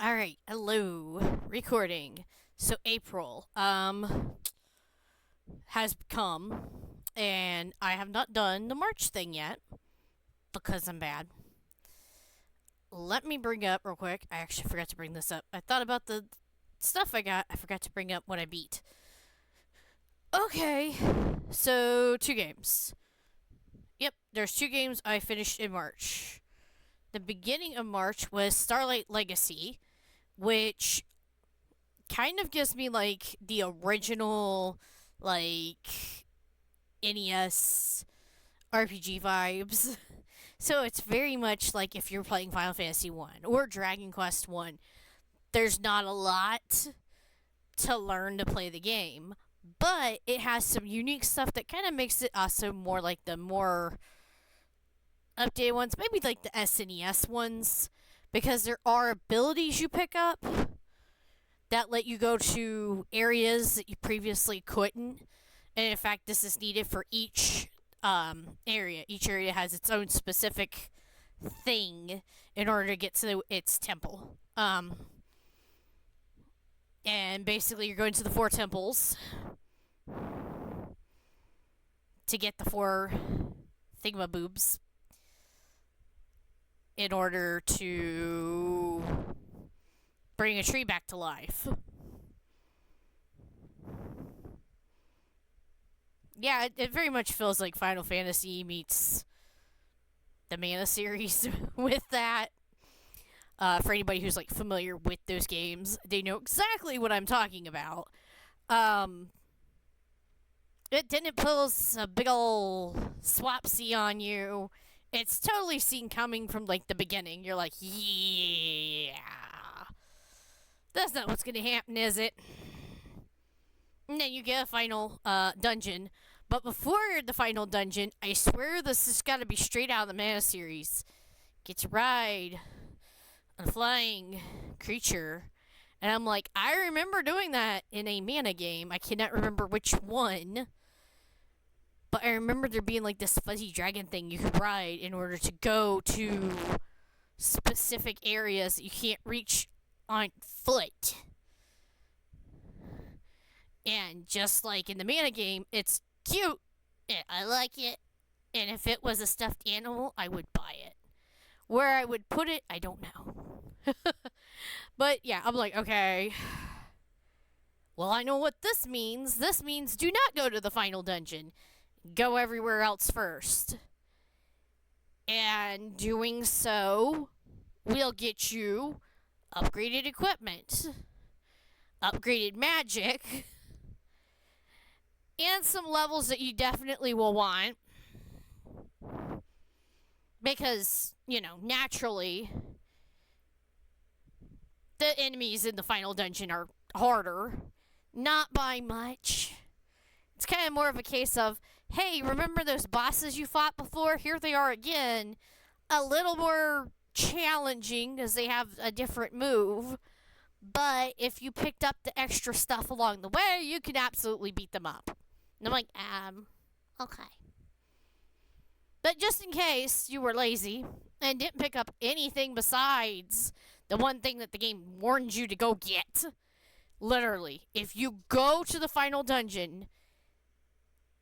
All right, hello, recording. So April has come, and I have not done the March thing yet because I'm bad. Let me bring up real quick. I actually forgot to bring this up. I thought about the stuff I got. I forgot to bring up what I beat. Okay, so 2 games. Yep, there's 2 games I finished in March. The beginning of March was Starlight Legacy, which kind of gives me like the original like NES RPG vibes. So it's very much like if you're playing Final Fantasy 1 or Dragon Quest 1, there's not a lot to learn to play the game, but it has some unique stuff that kind of makes it also more like the more updated ones, maybe like the SNES ones, because there are abilities you pick up that let you go to areas that you previously couldn't. And in fact, this is needed for each area. Each area has its own specific thing in order to get to its temple. And basically, you're going to the 4 temples to get the 4 thingamaboobs in order to bring a tree back to life. Yeah, it very much feels like Final Fantasy meets the Mana series with that. For anybody who's like familiar with those games, they know exactly what I'm talking about. Um, it didn't pulls a big ol' swapsy on you. It's totally seen coming from like the beginning. You're like, yeah, that's not what's gonna happen, is it? And then you get a final dungeon. But before the final dungeon, I swear this has got to be straight out of the Mana series. Get to ride a flying creature. And I'm like, I remember doing that in a Mana game. I cannot remember which one. But I remember there being like this fuzzy dragon thing you could ride in order to go to specific areas that you can't reach on foot. And just like in the Mana game, it's cute. And I like it. And if it was a stuffed animal, I would buy it. Where I would put it, I don't know. But yeah, I'm like, okay. Well, I know what this means. This means do not go to the final dungeon. Go everywhere else first. And doing so will get you upgraded equipment, upgraded magic, and some levels that you definitely will want. Because, naturally, the enemies in the final dungeon are harder. Not by much. It's kind of more of a case of, hey, remember those bosses you fought before? Here they are again. A little more challenging because they have a different move. But if you picked up the extra stuff along the way, you can absolutely beat them up. And I'm like, okay. But just in case you were lazy and didn't pick up anything besides the one thing that the game warned you to go get, literally, if you go to the final dungeon,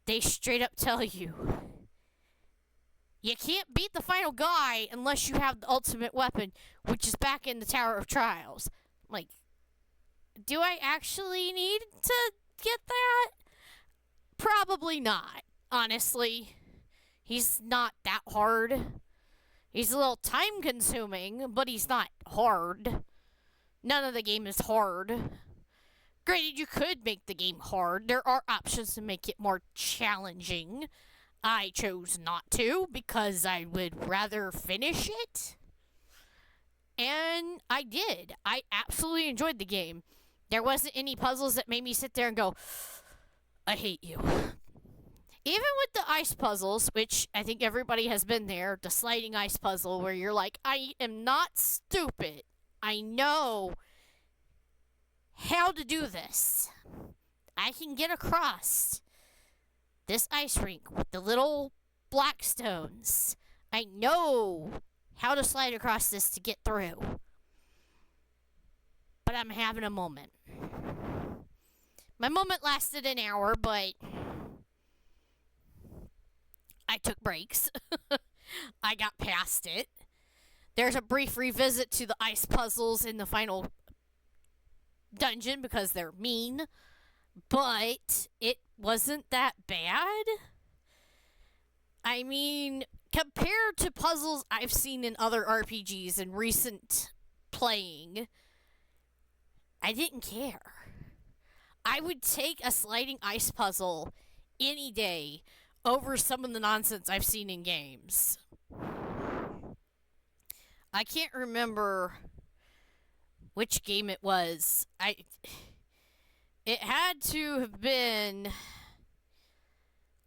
they straight up tell you you can't beat the final guy unless you have the ultimate weapon, which is back in the Tower of Trials. Like, do I actually need to get that? Probably not, honestly. He's not that hard. He's a little time consuming, but he's not hard. None of the game is hard. Granted, you could make the game hard. There are options to make it more challenging. I chose not to because I would rather finish it. And I did. I absolutely enjoyed the game. There wasn't any puzzles that made me sit there and go, I hate you. Even with the ice puzzles, which I think everybody has been there, the sliding ice puzzle where you're like, I am not stupid. I know how to do this. I can get across this ice rink with the little black stones. I know how to slide across this to get through. but I'm having a moment. My moment lasted an hour, but I took breaks. I got past it. There's a brief revisit to the ice puzzles in the final dungeon because they're mean, but it wasn't that bad. I mean, compared to puzzles I've seen in other RPGs in recent playing, I didn't care. I would take a sliding ice puzzle any day over some of the nonsense I've seen in games. I can't remember which game it was. It had to have been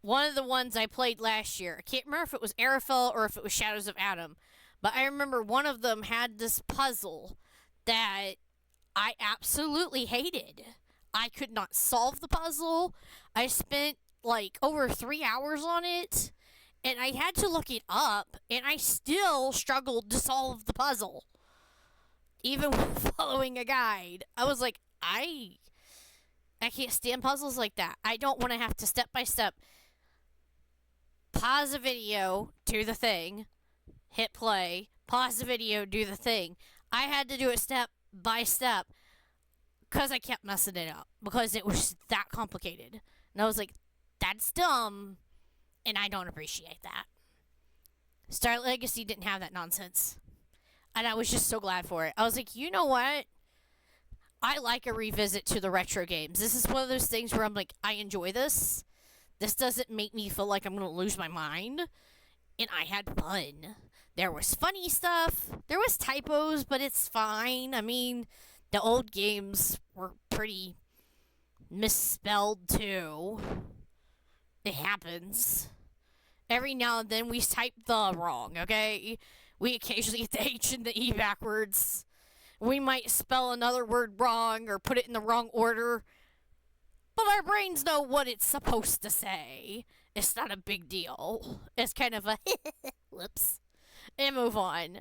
one of the ones I played last year. I can't remember if it was Arafel or if it was Shadows of Adam, but I remember one of them had this puzzle that I absolutely hated. I could not solve the puzzle. I spent like over 3 hours on it, and I had to look it up, and I still struggled to solve the puzzle. Even with following a guide. I was like, I can't stand puzzles like that. I don't want to have to step by step pause a video, do the thing, hit play, pause the video, do the thing. I had to do it step by step because I kept messing it up because it was that complicated. And I was like, that's dumb, and I don't appreciate that. Starlight Legacy didn't have that nonsense. And I was just so glad for it. I was like, you know what? I like a revisit to the retro games. This is one of those things where I'm like, I enjoy this. This doesn't make me feel like I'm going to lose my mind. And I had fun. There was funny stuff. There was typos, but it's fine. I mean, the old games were pretty misspelled, too. It happens. Every now and then we type the wrong, okay? We occasionally get the H and the E backwards. We might spell another word wrong or put it in the wrong order. But our brains know what it's supposed to say. It's not a big deal. It's kind of a whoops. And move on.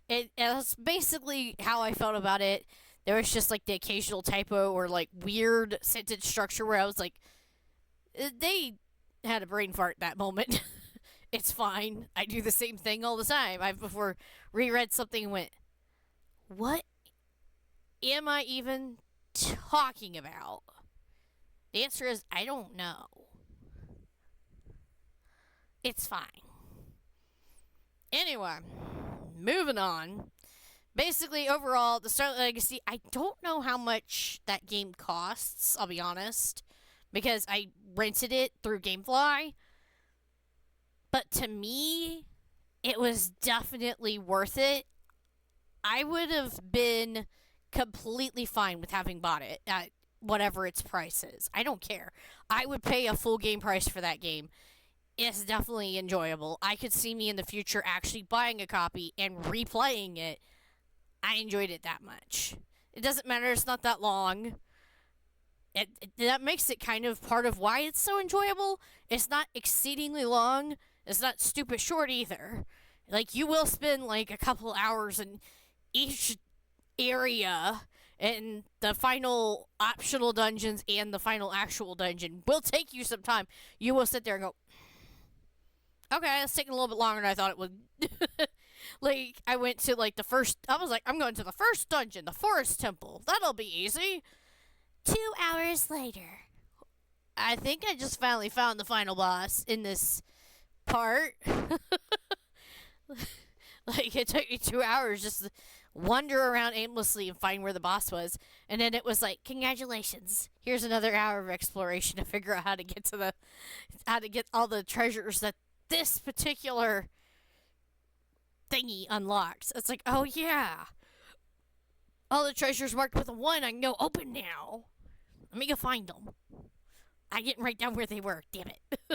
It was basically how I felt about it. There was just like the occasional typo or like weird sentence structure where I was like, they had a brain fart that moment. It's fine. I do the same thing all the time. I've before reread something and went, what am I even talking about? The answer is, I don't know. It's fine. Anyway, moving on. Basically, overall, the Starlight Legacy, I don't know how much that game costs, I'll be honest, because I rented it through GameFly. But to me, it was definitely worth it. I would have been completely fine with having bought it at whatever its price is. I don't care. I would pay a full game price for that game. It's definitely enjoyable. I could see me in the future actually buying a copy and replaying it. I enjoyed it that much. It doesn't matter. It's not that long. That makes it kind of part of why it's so enjoyable. It's not exceedingly long. It's not stupid short either. Like, you will spend like a couple hours in each area, and the final optional dungeons and the final actual dungeon will take you some time. You will sit there and go, okay, it's taking a little bit longer than I thought it would. Like, I went to like I was like, I'm going to the first dungeon, the Forest Temple. That'll be easy. 2 hours later, I think I just finally found the final boss in this part. Like, it took me 2 hours just to wander around aimlessly and find where the boss was. And then it was like, congratulations. Here's another hour of exploration to figure out how to get all the treasures that this particular thingy unlocks. It's like, oh yeah. All the treasures marked with a 1, I can go open now. Let me go find them. I'm getting right down where they were. Damn it.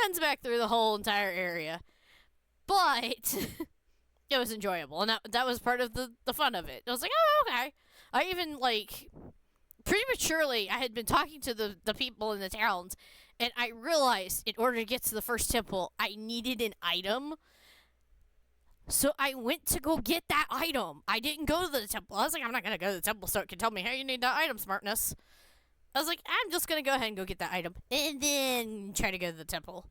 Runs back through the whole entire area. But it was enjoyable. And that was part of the fun of it. I was like, oh, okay. I even, like, prematurely, I had been talking to the people in the towns, and I realized in order to get to the first temple, I needed an item So I went to go get that item. I didn't go to the temple. I was like, I'm not going to go to the temple so it can tell me, hey, you need that item, smartness. I was like, I'm just going to go ahead and go get that item. And then try to go to the temple.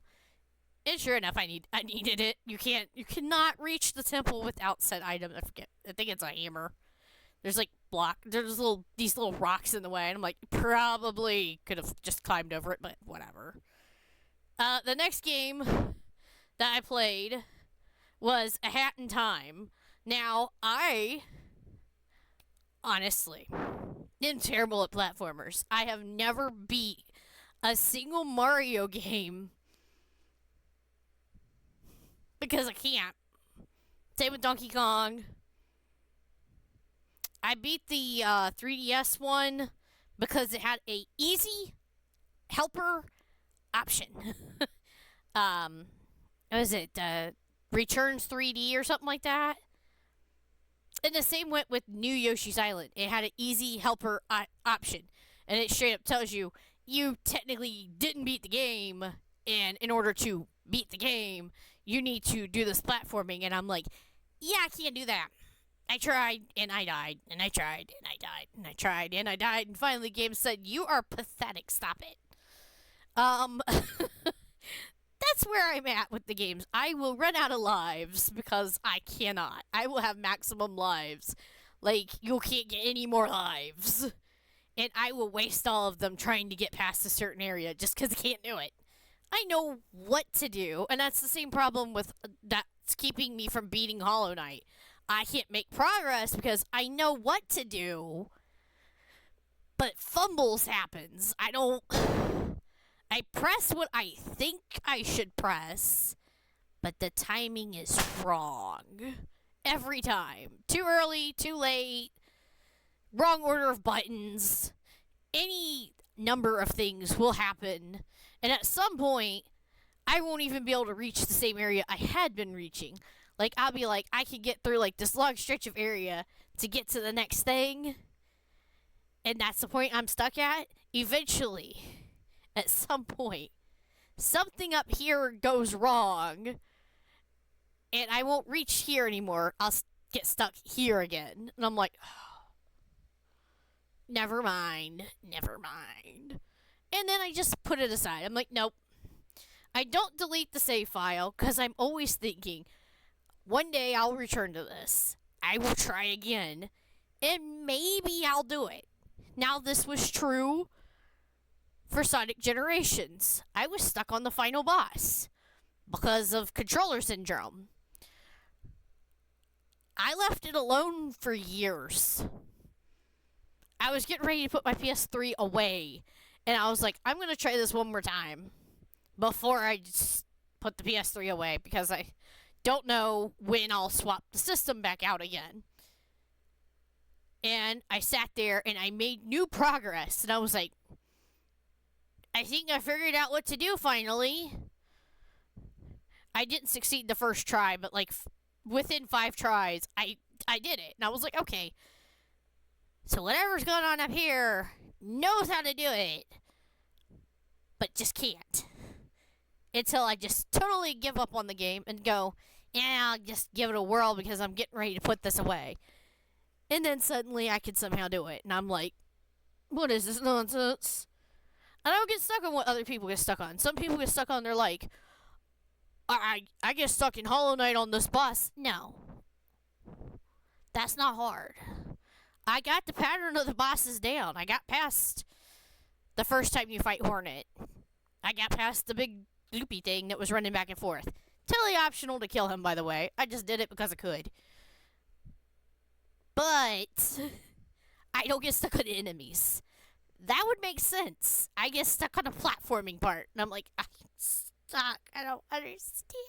And sure enough, I needed it. You cannot reach the temple without said item. I think it's a hammer. There's like these little rocks in the way, and I'm like, probably could have just climbed over it, but whatever. The next game that I played was A Hat in Time. Now, I honestly am terrible at platformers. I have never beat a single Mario game because I can't. Same with Donkey Kong. I beat the 3DS one because it had a easy helper option. What was it? Returns 3D or something like that. And the same went with New Yoshi's Island. It had an easy helper option. And it straight up tells you, you technically didn't beat the game, and in order to beat the game, you need to do this platforming. And I'm like, yeah, I can't do that. I tried, and I died, and I tried, and I died, and I tried, and I died, and finally the game said, you are pathetic, stop it. That's where I'm at with the games. I will run out of lives because I cannot. I will have maximum lives. Like, you can't get any more lives. And I will waste all of them trying to get past a certain area just because I can't do it. I know what to do, and that's the same problem with that's keeping me from beating Hollow Knight. I can't make progress because I know what to do, but fumbles happens. I press what I think I should press, but the timing is wrong. Every time. Too early, too late, wrong order of buttons. Any number of things will happen, and at some point, I won't even be able to reach the same area I had been reaching. Like, I'll be like, I can get through, like, this long stretch of area to get to the next thing, and that's the point I'm stuck at. Eventually, at some point, something up here goes wrong, and I won't reach here anymore. I'll get stuck here again. And I'm like, oh, never mind. And then I just put it aside. I'm like, nope. I don't delete the save file because I'm always thinking, one day I'll return to this. I will try again, and maybe I'll do it. Now, this was true for Sonic Generations. I was stuck on the final boss because of controller syndrome. I left it alone for years. I was getting ready to put my PS3 away, and I was like, I'm going to try this one more time before I just put the PS3 away because I don't know when I'll swap the system back out again. And I sat there and I made new progress, and I was like, I think I figured out what to do finally. I didn't succeed the first try, but like within 5 tries, I did it. And I was like, okay, so whatever's going on up here knows how to do it, but just can't. Until I just totally give up on the game and go, yeah, I'll just give it a whirl because I'm getting ready to put this away. And then suddenly I could somehow do it. And I'm like, what is this nonsense? I don't get stuck on what other people get stuck on. Some people get stuck on, they're like, I get stuck in Hollow Knight on this boss. No. That's not hard. I got the pattern of the bosses down. I got past the first time you fight Hornet. I got past the big loopy thing that was running back and forth. Totally optional to kill him, by the way. I just did it because I could. But I don't get stuck on the enemies. That would make sense. I get stuck on the platforming part. And I'm like, I'm stuck. I don't understand.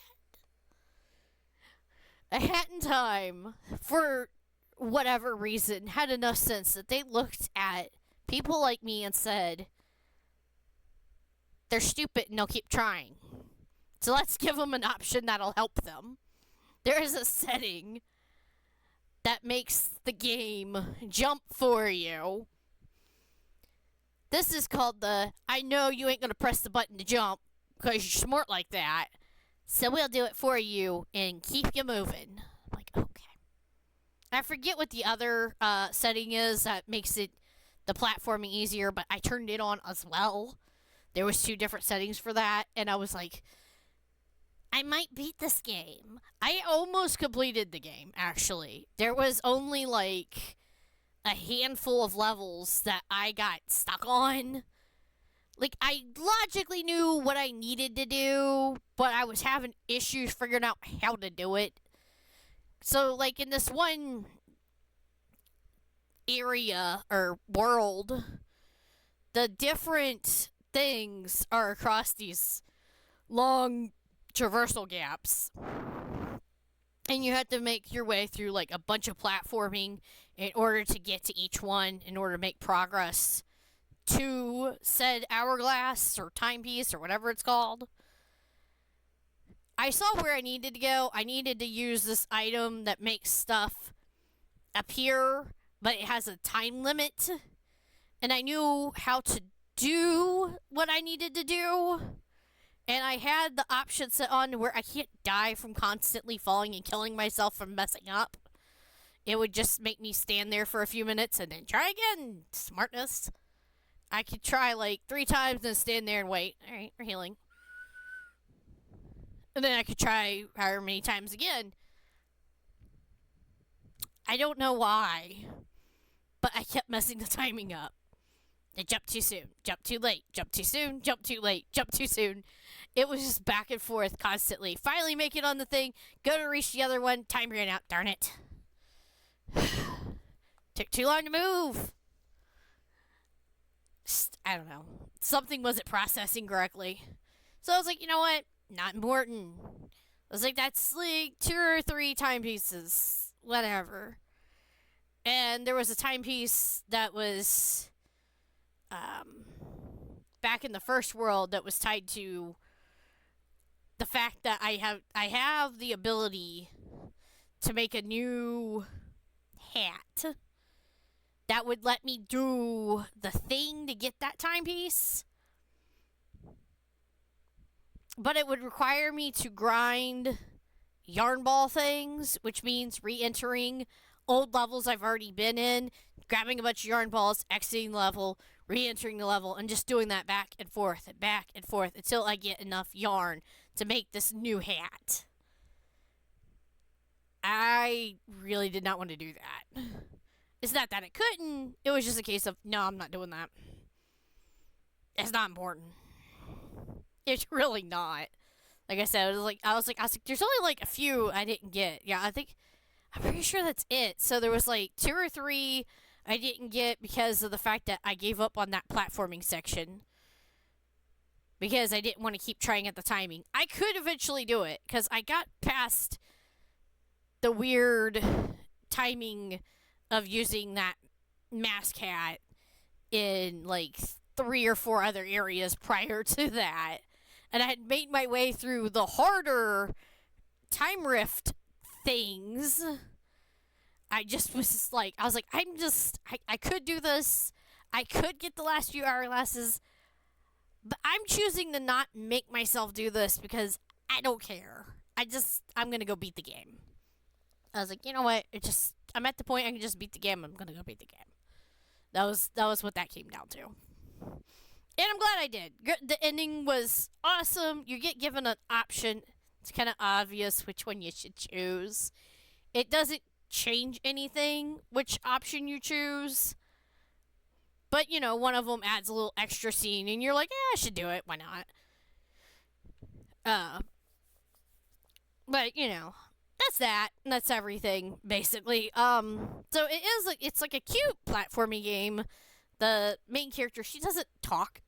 A Hat in Time, for whatever reason, had enough sense that they looked at people like me and said, they're stupid and they'll keep trying. So let's give them an option that'll help them. There is a setting that makes the game jump for you. This is called the, I know you ain't going to press the button to jump because you're smart like that, so we'll do it for you and keep you moving. I forget what the other setting is that makes it the platforming easier, but I turned it on as well. There was 2 different settings for that, and I was like, I might beat this game. I almost completed the game, actually. There was only like a handful of levels that I got stuck on. Like, I logically knew what I needed to do, but I was having issues figuring out how to do it. So, like, in this one area or world, the different things are across these long traversal gaps. And you have to make your way through like a bunch of platforming in order to get to each one, in order to make progress to said hourglass or timepiece or whatever it's called. I saw where I needed to go. I needed to use this item that makes stuff appear, but it has a time limit. And I knew how to do what I needed to do. And I had the option set on to where I can't die from constantly falling and killing myself from messing up. It would just make me stand there for a few minutes and then try again. Smartness. I could try like 3 times and stand there and wait. Alright, we're healing. And then I could try however many times again. I don't know why, but I kept messing the timing up. I jumped too soon, jump too late, jump too soon, jump too late, jump too soon. It was just back and forth constantly. Finally make it on the thing, go to reach the other one, time ran out, darn it. Took too long to move. I don't know. Something wasn't processing correctly. So I was like, you know what? Not important. I was like, that's like 2 or 3 timepieces. Whatever. And there was a timepiece that was back in the first world that was tied to the fact that I have the ability to make a new hat that would let me do the thing to get that timepiece. But it would require me to grind yarn ball things, which means re-entering old levels I've already been in, grabbing a bunch of yarn balls, exiting the level, re-entering the level, and just doing that back and forth until I get enough yarn to make this new hat. I really did not want to do that. It's not that I couldn't, it was just a case of, no, I'm not doing that. It's not important. It's really not. Like I said, I was like, there's only like a few I didn't get. Yeah, I'm pretty sure that's it. So there was like 2 or 3 I didn't get because of the fact that I gave up on that platforming section. Because I didn't want to keep trying at the timing. I could eventually do it because I got past the weird timing of using that mask hat in like 3 or 4 other areas prior to that. And I had made my way through the harder time rift things. I just was like, I was like, I could do this. I could get the last few hourglasses. But I'm choosing to not make myself do this because I don't care. I'm going to go beat the game. I was like, you know what? I'm at the point I can just beat the game. I'm going to go beat the game. That was what that came down to. And I'm glad I did. The ending was awesome. You get given an option. It's kind of obvious which one you should choose. It doesn't change anything which option you choose. But, you know, one of them adds a little extra scene, and you're like, yeah, I should do it. Why not? But, you know, that's that. That's everything, basically. So it's like a cute platforming game. The main character, she doesn't talk.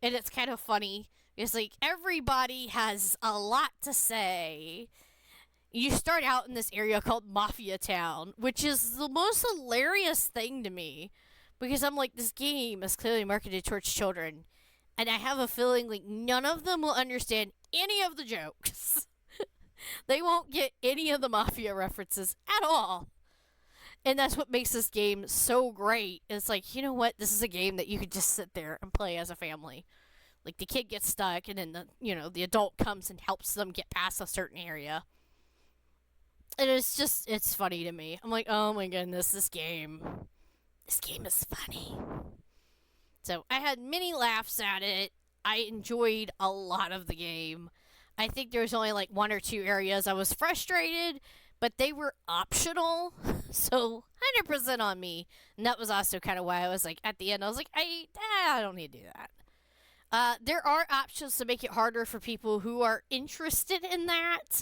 And it's kind of funny. It's like, everybody has a lot to say. You start out in this area called Mafia Town, which is the most hilarious thing to me. Because I'm like, this game is clearly marketed towards children. And I have a feeling like none of them will understand any of the jokes. They won't get any of the Mafia references at all. And that's what makes this game so great. It's like, you know what? This is a game that you could just sit there and play as a family. Like, the kid gets stuck, and then the adult comes and helps them get past a certain area. And it's funny to me. I'm like, oh my goodness, this game is funny. So I had many laughs at it. I enjoyed a lot of the game. I think there was only like one or two areas I was frustrated, but they were optional. So 100% on me. And that was also kind of why I was like, at the end, I was like, I don't need to do that. There are options to make it harder for people who are interested in that.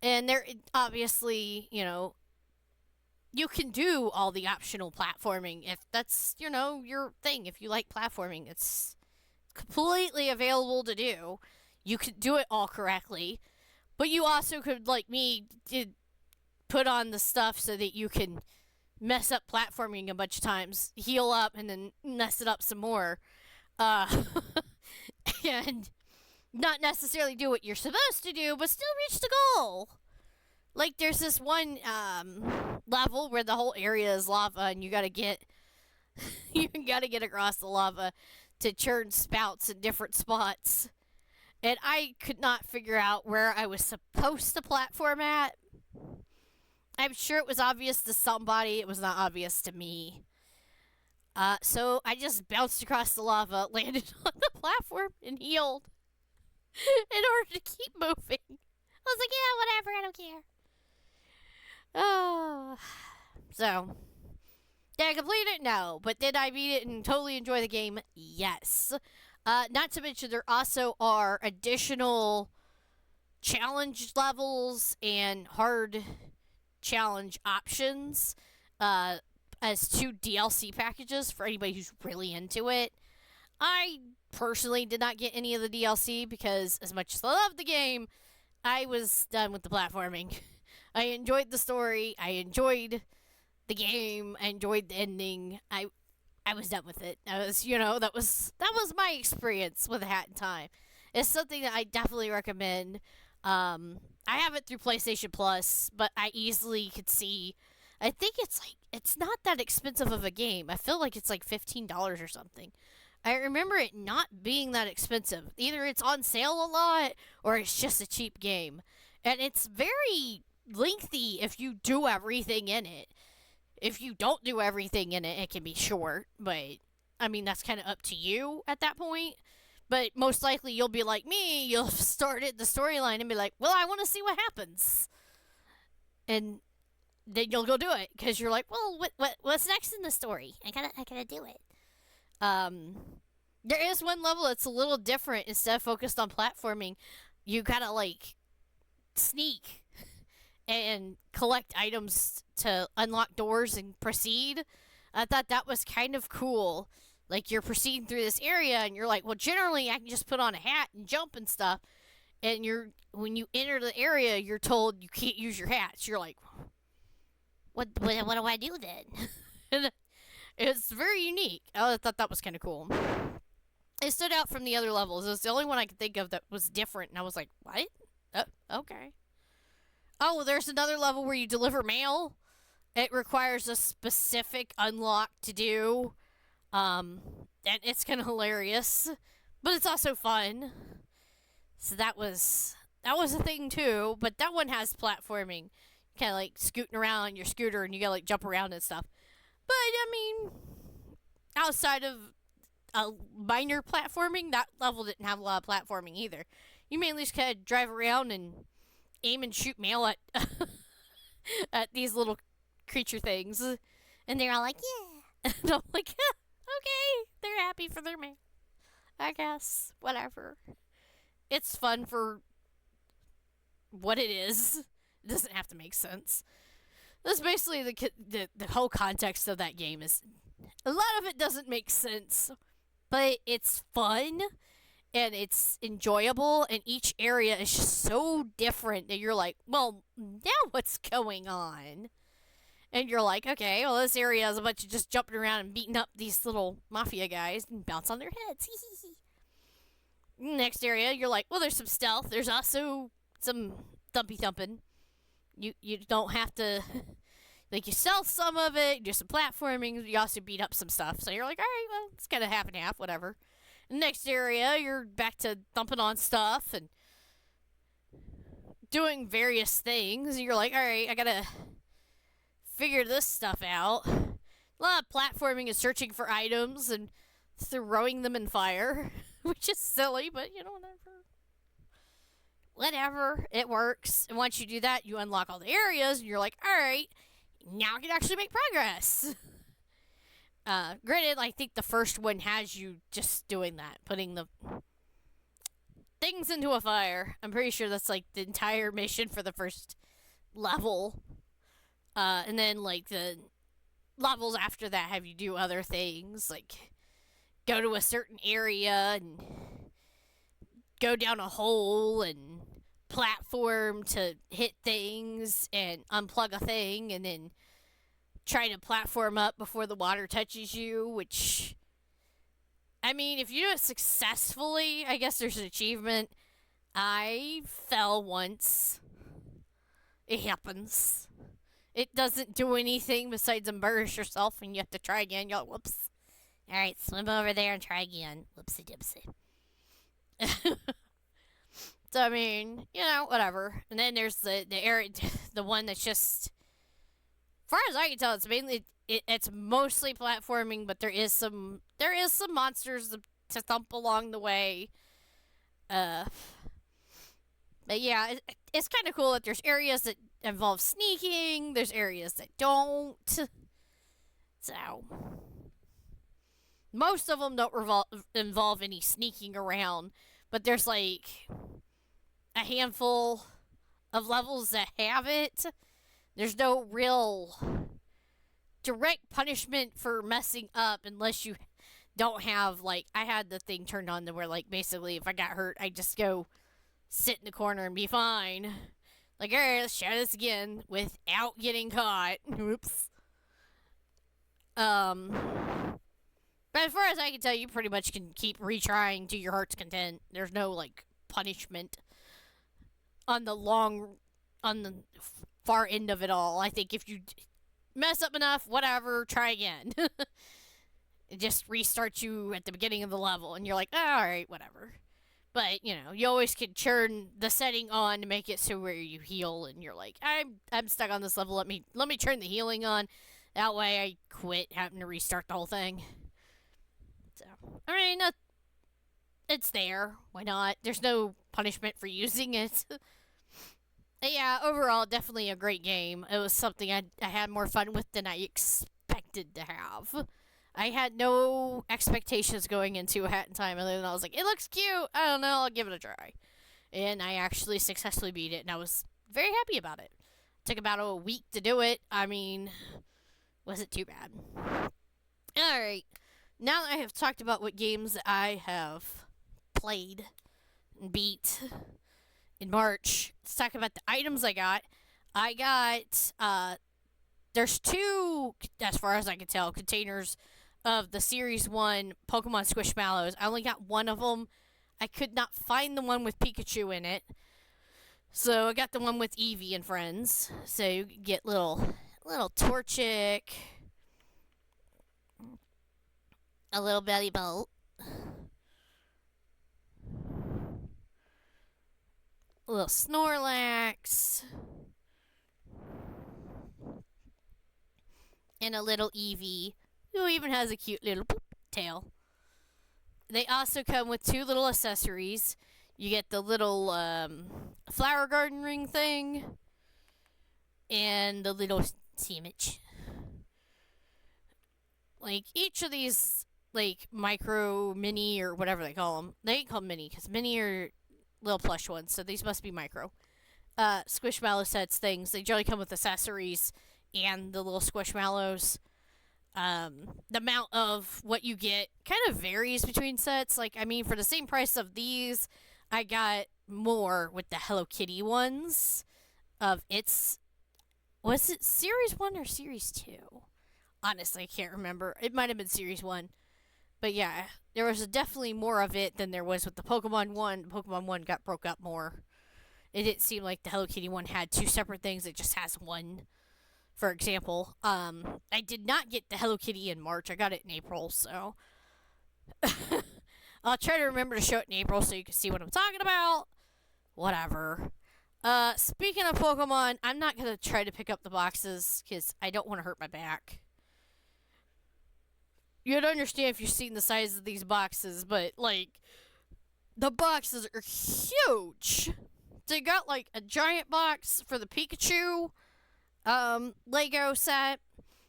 And there, obviously, you can do all the optional platforming if that's, your thing. If you like platforming, it's completely available to do. You could do it all correctly. But you also could, like me, put on the stuff so that you can mess up platforming a bunch of times, heal up, and then mess it up some more. Uh, and not necessarily do what you're supposed to do, but still reach the goal. Like, there's this one level where the whole area is lava, and you gotta get across the lava to churn spouts in different spots. And I could not figure out where I was supposed to platform at. I'm sure it was obvious to somebody. It was not obvious to me. So I just bounced across the lava, landed on the platform, and healed in order to keep moving. I was like, yeah, whatever, I don't care. Oh. So, did I complete it? No. But did I beat it and totally enjoy the game? Yes. Not to mention, there also are additional challenge levels and hard challenge options as two DLC packages for anybody who's really into it. I personally did not get any of the DLC because, as much as I love the game, I was done with the platforming. I enjoyed the story. I enjoyed the game. I enjoyed the ending. I was done with it. I was, that was my experience with Hat in Time. It's something that I definitely recommend. I have it through PlayStation Plus, but I easily could see. I think it's not that expensive of a game. I feel like it's like $15 or something. I remember it not being that expensive. Either it's on sale a lot or it's just a cheap game. And it's very lengthy if you do everything in it. If you don't do everything in it, it can be short. But, I mean, that's kind of up to you at that point. But most likely you'll be like me. You'll start the storyline and be like, well, I want to see what happens. And then you'll go do it. Because you're like, well, what's next in the story? I gotta do it. There is one level that's a little different. Instead of focused on platforming, you gotta, like, sneak and collect items to unlock doors and proceed. I thought that was kind of cool. Like, you're proceeding through this area, and you're like, well, generally, I can just put on a hat and jump and stuff. And when you enter the area, you're told you can't use your hats. You're like, what do I do then? And it's very unique. I thought that was kind of cool. It stood out from the other levels. It was the only one I could think of that was different, and I was like, what? Okay. Oh, there's another level where you deliver mail. It requires a specific unlock to do. And it's kind of hilarious, but it's also fun. So that was a thing too, but that one has platforming. Kind of like scooting around on your scooter and you gotta like jump around and stuff. But, I mean, outside of minor platforming, that level didn't have a lot of platforming either. You mainly just kind of drive around and aim and shoot mail at at these little creature things. And they're all like, yeah. And I'm like, okay, they're happy for their mail. I guess, whatever. It's fun for what it is. It doesn't have to make sense. That's basically the whole context of that game. Is a lot of it doesn't make sense, but it's fun and it's enjoyable, and each area is just so different that you're like, well, now what's going on? And you're like, okay, well, this area is a bunch of just jumping around and beating up these little mafia guys and bounce on their heads. Next area, you're like, well, there's some stealth. There's also some thumping. You don't have to, like, you sell some of it, you do some platforming, you also beat up some stuff. So you're like, all right, well, it's kind of half and half, whatever. Next area, you're back to thumping on stuff and doing various things. You're like, all right, I gotta figure this stuff out. A lot of platforming and searching for items and throwing them in fire, which is silly, but whatever. Whatever, it works. And once you do that, you unlock all the areas, and you're like, all right, now I can actually make progress. Granted, I think the first one has you just doing that, putting the things into a fire. I'm pretty sure that's like the entire mission for the first level. And then like the levels after that have you do other things, like go to a certain area and go down a hole and platform to hit things and unplug a thing and then try to platform up before the water touches you, which, I mean, if you do it successfully, I guess there's an achievement. I fell once. It happens. It doesn't do anything besides embarrass yourself, and you have to try again. You're like, whoops. All right, swim over there and try again. Whoopsie dipsy. So, I mean, whatever. And then there's the area, the one that's just, as far as I can tell, it's mainly it's mostly platforming, but there is some monsters to thump along the way. But yeah, it's kind of cool that there's areas that involve sneaking. There's areas that don't. So most of them don't involve any sneaking around, but there's like a handful of levels that have it. There's no real direct punishment for messing up unless you don't have, like, I had the thing turned on to where, like, basically if I got hurt, I just go sit in the corner and be fine. Like, alright, let's try this again without getting caught. Oops. But as far as I can tell, you pretty much can keep retrying to your heart's content. There's no, like, punishment on the far end of it all. I think if you mess up enough, whatever, try again. It just restarts you at the beginning of the level, and you're like, oh, alright, whatever. But, you always can turn the setting on to make it so where you heal, and you're like, I'm stuck on this level, let me turn the healing on. That way I quit having to restart the whole thing. So, I mean, it's there. Why not? There's no punishment for using it. Yeah, overall, definitely a great game. It was something I had more fun with than I expected to have. I had no expectations going into Hat in Time, other than I was like, it looks cute. I don't know, I'll give it a try. And I actually successfully beat it, and I was very happy about it. Took about a week to do it. I mean, wasn't too bad. Alright, now that I have talked about what games I have played and beat in March, let's talk about the items I got. I got, there's 2, as far as I can tell, containers of the Series 1 Pokemon Squishmallows. I only got one of them. I could not find the one with Pikachu in it. So I got the one with Eevee and friends. So you get little Torchic, a little Bellybolt, a little Snorlax, and a little Eevee, who even has a cute little tail. They also come with 2 little accessories. You get the little flower garden ring thing and the little Teamage. Like, each of these, like, micro, mini, or whatever they call them. They ain't called mini, because mini are little plush ones, so these must be micro. Squishmallow sets things. They generally come with accessories and the little Squishmallows. The amount of what you get kind of varies between sets. Like, I mean, for the same price of these, I got more with the Hello Kitty ones of its, was it Series 1 or Series 2? Honestly, I can't remember. It might have been Series 1. But yeah, there was definitely more of it than there was with the Pokemon 1. Pokemon 1 got broke up more. It didn't seem like the Hello Kitty one had 2 separate things. It just has one. For example, I did not get the Hello Kitty in March. I got it in April, so I'll try to remember to show it in April so you can see what I'm talking about. Whatever. Speaking of Pokemon, I'm not gonna try to pick up the boxes because I don't want to hurt my back. You'd understand if you've seen the size of these boxes, but like the boxes are huge. They got like a giant box for the Pikachu Lego set.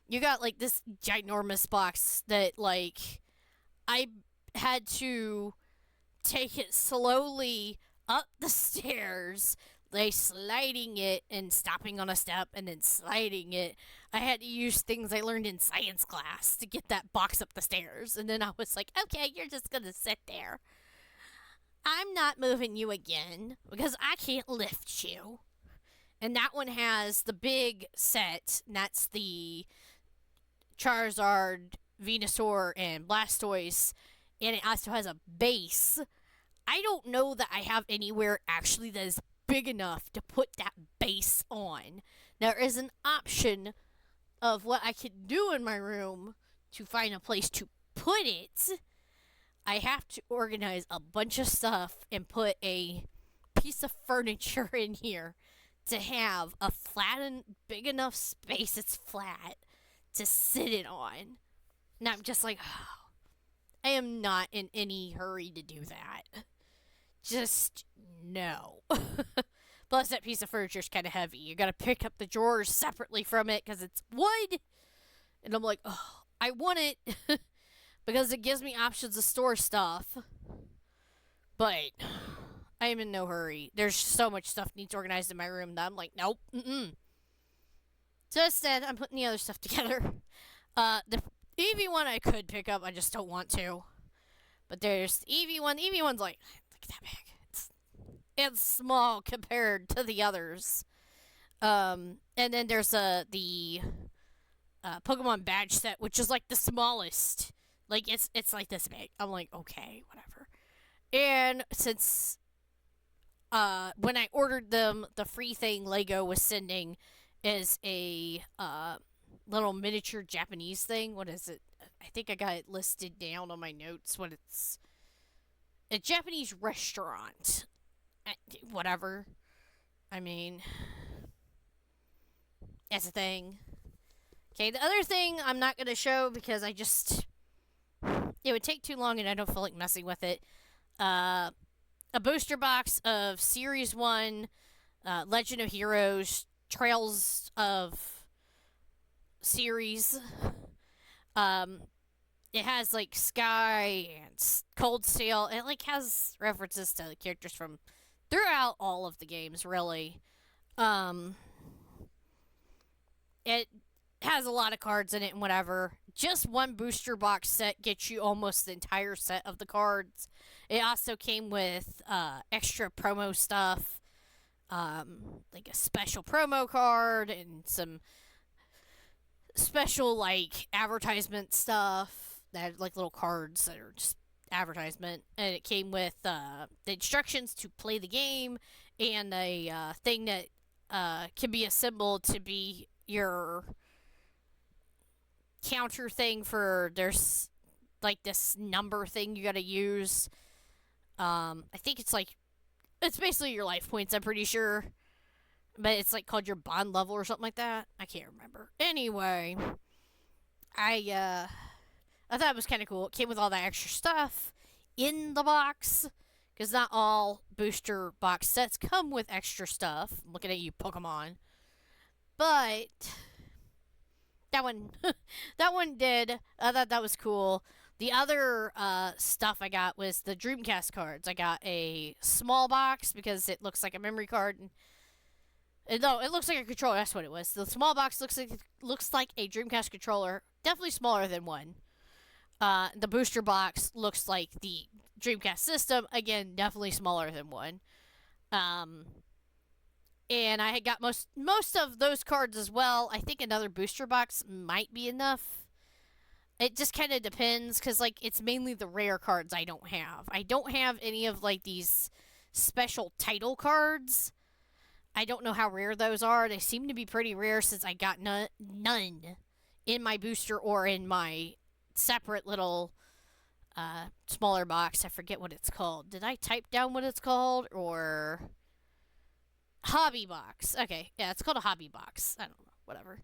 You got like this ginormous box that like I had to take it slowly up the stairs, like sliding it and stopping on a step and then sliding it. I had to use things I learned in science class to get that box up the stairs. And then I was like, okay, you're just going to sit there. I'm not moving you again because I can't lift you. And that one has the big set. And that's the Charizard, Venusaur, and Blastoise. And it also has a base. I don't know that I have anywhere actually that is big enough to put that base on. There is an option of what I could do in my room to find a place to put it. I have to organize a bunch of stuff and put a piece of furniture in here to have a flat and big enough space it's flat to sit it on. And I'm just like, oh, I am not in any hurry to do that. Just no. Plus, that piece of furniture is kind of heavy. You gotta pick up the drawers separately from it because it's wood. And I'm like, oh, I want it because it gives me options to store stuff. But I am in no hurry. There's so much stuff needs organized in my room that I'm like, nope, So instead, I'm putting the other stuff together. The Eevee one I could pick up, I just don't want to. But there's the Eevee one. The Eevee one's like, look at that big. It's small compared to the others. And then there's the Pokemon badge set, which is like the smallest. Like it's like this big. I'm like, okay, whatever. And since when I ordered them, the free thing Lego was sending is a little miniature Japanese thing. What is it? I think I got it listed down on my notes. What it's a Japanese restaurant. Whatever. I mean, it's a thing. Okay, the other thing I'm not going to show because it would take too long and I don't feel like messing with it. A booster box of Series 1 Legend of Heroes Trails of Series. It has like Sky and Cold Steel. It like has references to the characters from throughout all of the games, really. It has a lot of cards in it and whatever. Just one booster box set gets you almost the entire set of the cards. It also came with extra promo stuff, like a special promo card and some special like advertisement stuff that like little cards that are just advertisement. And it came with the instructions to play the game and a thing that can be assembled to be your counter thing for there's like this number thing you gotta use. I think it's basically your life points, I'm pretty sure. But it's like called your bond level or something like that. I can't remember. Anyway, I thought it was kind of cool. It came with all that extra stuff in the box because not all booster box sets come with extra stuff. I'm looking at you, Pokemon. But that one, that one did. I thought that was cool. The other stuff I got was the Dreamcast cards. I got a small box because it looks like a memory card. No, it looks like a controller. That's what it was. The small box looks like a Dreamcast controller. Definitely smaller than one. The booster box looks like the Dreamcast system. Again, definitely smaller than one. And I had got most of those cards as well. I think another booster box might be enough. It just kind of depends because like it's mainly the rare cards I don't have. I don't have any of like these special title cards. I don't know how rare those are. They seem to be pretty rare since I got none in my booster or in my separate little smaller box. I forget what it's called. Did I type down what it's called or hobby box. Okay, yeah, it's called a hobby box. I don't know, whatever.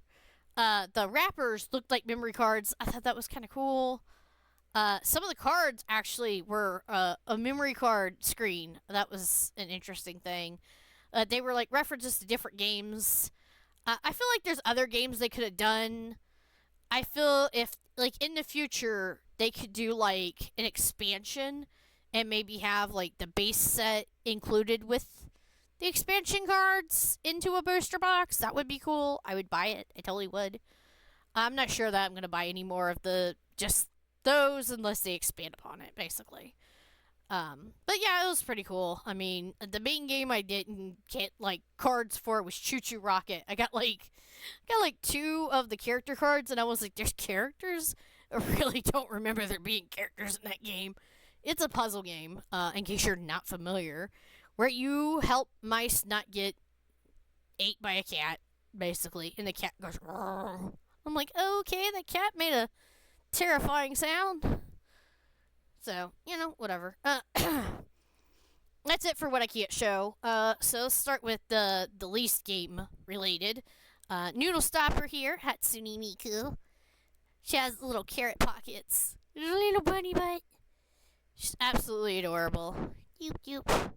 The wrappers looked like memory cards. I thought that was kind of cool. Some of the cards actually were a memory card screen. That was an interesting thing. They were like references to different games. I feel like there's other games they could have done. I feel if like in the future they could do like an expansion and maybe have like the base set included with the expansion cards into a booster box. That would be cool. I would buy it. I totally would. I'm not sure that I'm going to buy any more of the just those unless they expand upon it, basically. But yeah, it was pretty cool. I mean, the main game I didn't get like cards for was Choo Choo Rocket. I got like two of the character cards, and I was like, "There's characters." I really don't remember there being characters in that game. It's a puzzle game, in case you're not familiar, where you help mice not get ate by a cat, basically, and the cat goes. "Rrrr." I'm like, okay, that cat made a terrifying sound. So, whatever. That's it for what I can't show. So let's start with the least game related. Noodle Stopper here, Hatsune Miku. She has little carrot pockets. Little bunny butt. She's absolutely adorable. Doop doop.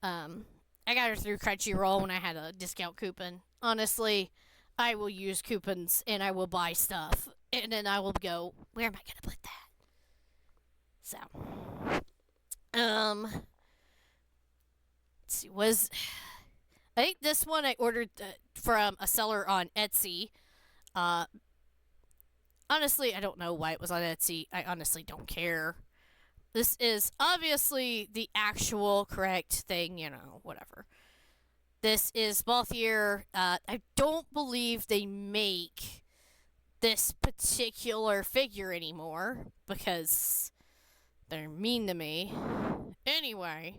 I got her through Crunchyroll when I had a discount coupon. Honestly, I will use coupons and I will buy stuff. And then I will go, where am I going to put that? So, let's see, I think this one I ordered from a seller on Etsy. Honestly, I don't know why it was on Etsy. I honestly don't care. This is obviously the actual correct thing, whatever. This is Balthier. I don't believe they make this particular figure anymore because they're mean to me. Anyway,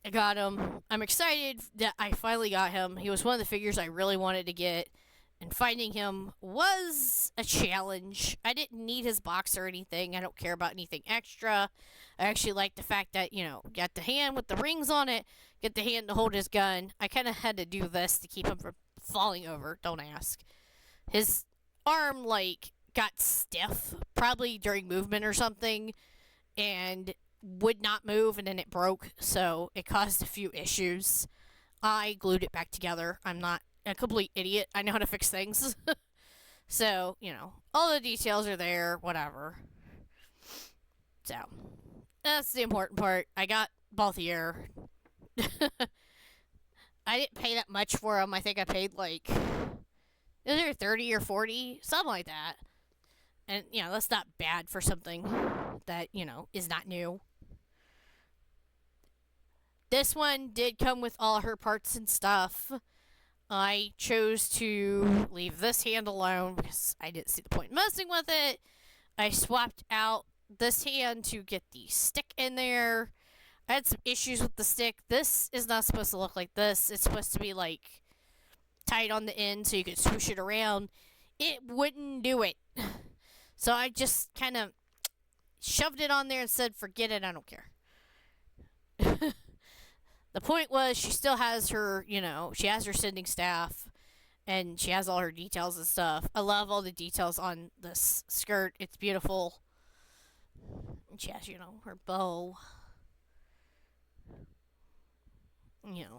I got him. I'm excited that I finally got him. He was one of the figures I really wanted to get, and finding him was a challenge. I didn't need his box or anything. I don't care about anything extra. I actually like the fact that, got the hand with the rings on it, get the hand to hold his gun. I kind of had to do this to keep him from falling over. Don't ask. His arm, got stiff, probably during movement or something, and would not move, and then it broke, so it caused a few issues. I glued it back together. I'm not a complete idiot. I know how to fix things. So, all the details are there, whatever. So, that's the important part. I got Balthier. I didn't pay that much for him. I think I paid either 30 or 40, something like that. And, that's not bad for something that, is not new. This one did come with all her parts and stuff. I chose to leave this hand alone because I didn't see the point in messing with it. I swapped out this hand to get the stick in there. I had some issues with the stick. This is not supposed to look like this. It's supposed to be, tight on the end so you could swoosh it around. It wouldn't do it. So I just kind of shoved it on there and said, forget it, I don't care. The point was she still has her, she has her sending staff, and she has all her details and stuff. I love all the details on this skirt. It's beautiful. And she has, her bow.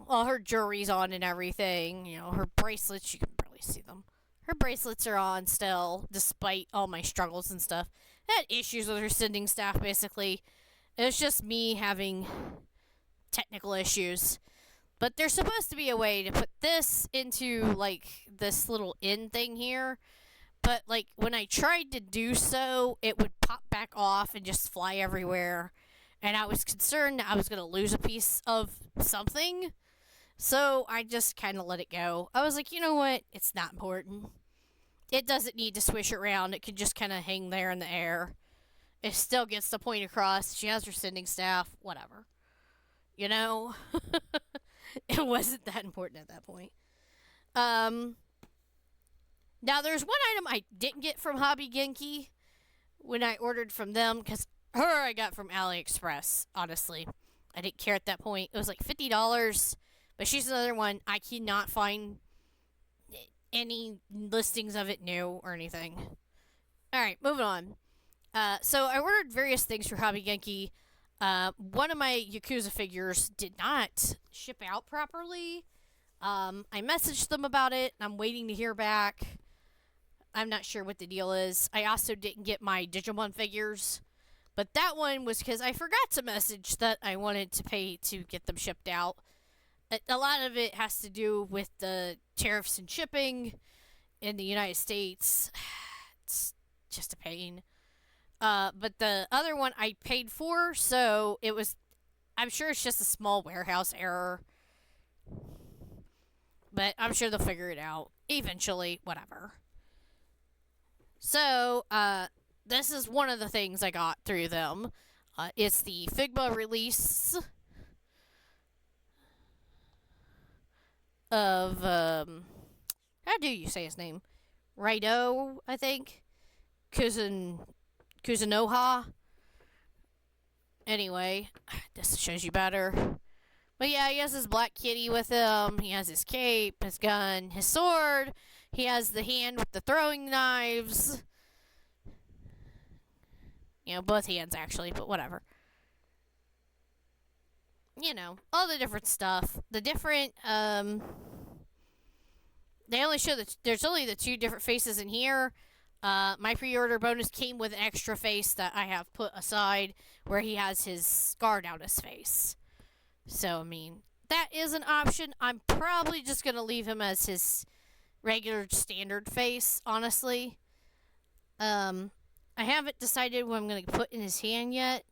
All her jewelry's on and everything. Her bracelets, you can barely see them. Her bracelets are on still, despite all my struggles and stuff. I had issues with her sending staff, basically. It was just me having technical issues. But there's supposed to be a way to put this into, this little end thing here. But, when I tried to do so, it would pop back off and just fly everywhere. And I was concerned that I was going to lose a piece of something. So I just kind of let it go. I was like, you know what? It's not important. It doesn't need to swish around. It can just kind of hang there in the air. It still gets the point across. She has her sending staff. Whatever. It wasn't that important at that point. Now, there's one item I didn't get from Hobby Genki when I ordered from them, because her I got from AliExpress, honestly. I didn't care at that point. It was like $50. But she's another one. I cannot find any listings of it new or anything. Alright, moving on. So I ordered various things for Hobby Genki. One of my Yakuza figures did not ship out properly. I messaged them about it, and I'm waiting to hear back. I'm not sure what the deal is. I also didn't get my Digimon figures. But that one was because I forgot to message that I wanted to pay to get them shipped out. A lot of it has to do with the tariffs and shipping in the United States. It's just a pain. But the other one I paid for, so it was... I'm sure it's just a small warehouse error. But I'm sure they'll figure it out. Eventually, whatever. So, this is one of the things I got through them. It's the Figma release of, how do you say his name? Raido, I think? Kuzunoha? Anyway, this shows you better. But yeah, he has his black kitty with him. He has his cape, his gun, his sword. He has the hand with the throwing knives. You know, both hands actually, but whatever. You know, all the different stuff. The different, they only show that there's only the 2 different faces in here. My pre-order bonus came with an extra face that I have put aside where he has his scar down his face. So, I mean, that is an option. I'm probably just going to leave him as his regular standard face, honestly. I haven't decided what I'm going to put in his hand yet.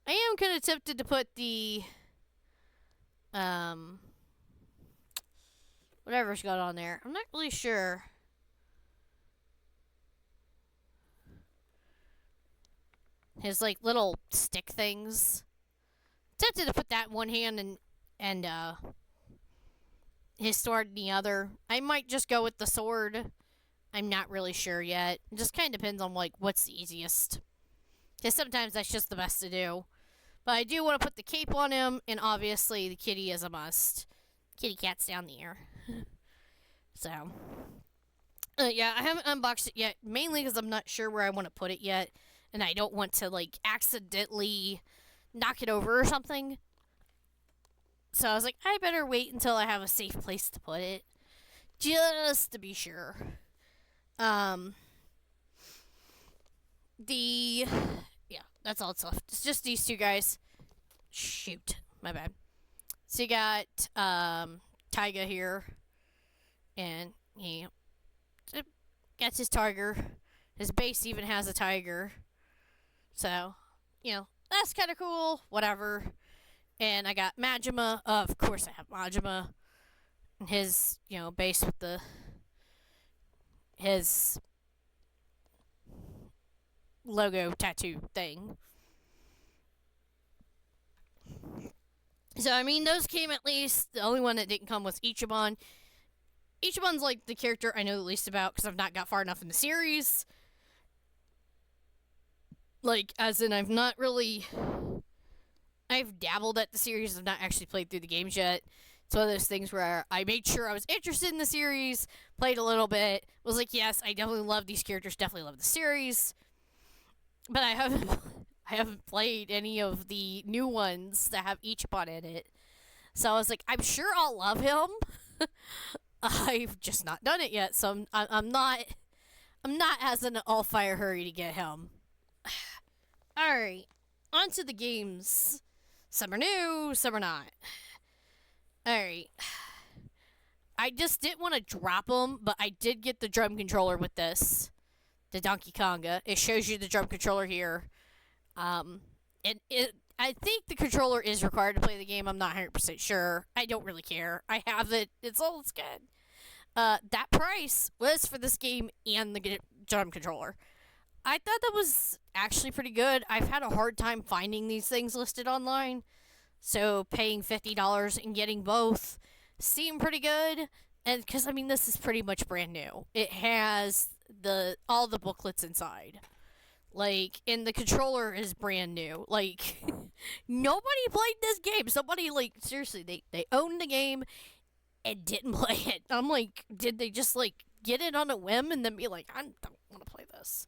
I am kind of tempted to put the, whatever's got on there. I'm not really sure. His, like, little stick things. Tempted to put that in one hand and his sword in the other. I might just go with the sword. I'm not really sure yet. It just kind of depends on, like, what's the easiest. Because sometimes that's just the best to do. But I do want to put the cape on him, and obviously the kitty is a must. Kitty cat's down there. So, yeah, I haven't unboxed it yet, mainly because I'm not sure where I want to put it yet, and I don't want to, like, accidentally knock it over or something. So I was like, I better wait until I have a safe place to put it. Just to be sure. Yeah, that's all that's left. It's just these 2 guys. Shoot, my bad. So you got, Taiga here. And he gets his tiger. His base even has a tiger. So, you know, that's kind of cool. Whatever. And I got Majima. Of course I have Majima. And his, you know, base with his logo tattoo thing. So, I mean, those came at least. The only one that didn't come was Ichiban. Ichiban's, like, the character I know the least about because I've not got far enough in the series. Like, as in, I've not really... I've dabbled at the series. I've not actually played through the games yet. It's one of those things where I made sure I was interested in the series, played a little bit, was like, yes, I definitely love these characters, definitely love the series. But I haven't played any of the new ones that have Ichiban in it. So I was like, I'm sure I'll love him. I've just not done it yet, so I'm not as in an all-fire hurry to get him. Alright, on to the games. Some are new, some are not. Alright. I just didn't want to drop them, but I did get the drum controller with this. The Donkey Konga. It shows you the drum controller here. I think the controller is required to play the game. I'm not 100% sure. I don't really care. I have it. It's all it's good. That price was for this game and the drum controller. I thought that was actually pretty good. I've had a hard time finding these things listed online. So paying $50 and getting both seemed pretty good. And because, I mean, this is pretty much brand new. It has all the booklets inside. Like, and the controller is brand new. Like, nobody played this game. Somebody, like, seriously, they owned the game and didn't play it. I'm like, did they just, like, get it on a whim and then be like, I don't want to play this?